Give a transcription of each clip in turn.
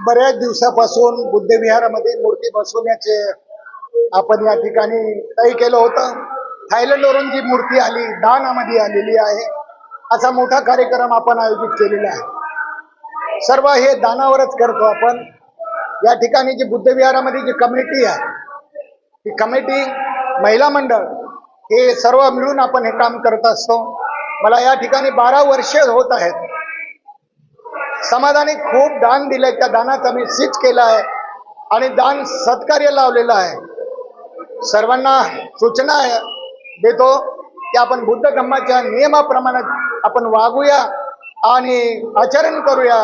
बऱ्याच दिवसापासून बुद्धविहारामध्ये मूर्ती बसवण्याचे आपण या ठिकाणी तय केलं होतं। थायलंडवरून जी मूर्ती आली दानामध्ये आलेली आहे, असा मोठा कार्यक्रम आपण आयोजित केलेला आहे। सर्व हे दानावरच करतो आपण। या ठिकाणी जी बुद्धविहारामध्ये जी कमिटी आहे, ती कमिटी महिला मंडळ हे सर्व मिळून आपण हे काम करत असतो। मला या ठिकाणी 12 वर्ष होत आहेत। समाजाने खूप दान दिले, त्या दानाचा मी सीच केला आहे आणि दान सत्कार्य लावलेलं आहे। सर्वांना सूचना देतो की आपण बुद्ध धम्माच्या नियमाप्रमाणे आपण वागूया आणि आचरण करूया।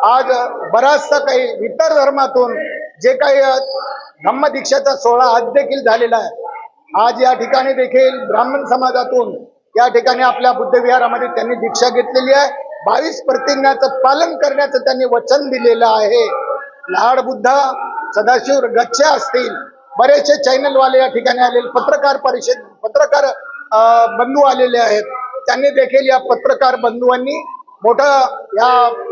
आज बराचसा काही इतर धर्मातून जे काही धम्म दीक्षेचा सोहळा आज देखील झालेला आहे। आज या ठिकाणी देखील ब्राह्मण समाजातून या ठिकाणी आपल्या बुद्धविहारामध्ये त्यांनी दीक्षा घेतलेली आहे। 22 प्रतिज्ञाचं पालन करण्याचं त्यांनी वचन दिलेलं आहे। लाड बुद्धा, सदाशिव गच्छा असतील, बरेचसे चॅनलवाले या ठिकाणी आलेले, पत्रकार बंधू आलेले आहेत। त्यांनी देखील या पत्रकार बंधूंनी मोठा या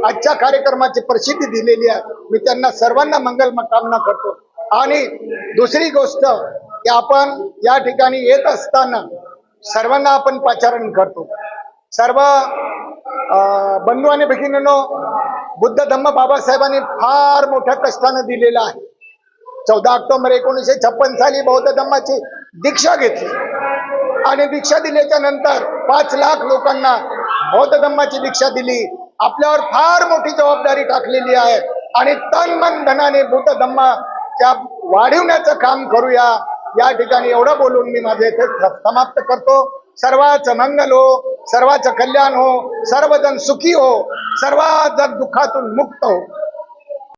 आजच्या कार्यक्रमाची प्रसिद्धी दिलेली आहे। मी त्यांना सर्वांना मंगल कामना करतो। आणि दुसरी गोष्ट की आपण या ठिकाणी येत असताना सर्वांना आपण पाचारण करतो। सर्व बंधू आणि भगिनींनो, बुद्ध धम्म बाबासाहेबांनी फार मोठ्या कष्टाने दिलेला आहे। 14 ऑक्टोबर 1956 साली बौद्ध धम्माची दीक्षा घेतली आणि दीक्षा दिल्याच्या नंतर 5 लाख लोकांना बौद्ध धम्माची दीक्षा दिली। आपल्यावर फार मोठी जबाबदारी टाकलेली आहे आणि तन मन धनाने बुद्ध धम्माच्या वाढवण्याचं काम करूया। या ठिकाणी एवढं बोलून मी माझे इथे समाप्त करतो। सर्वांचं मंगल हो, सर्वांचं कल्याण हो, सर्वजण सुखी हो, सर्वजण दुःखातून मुक्त हो।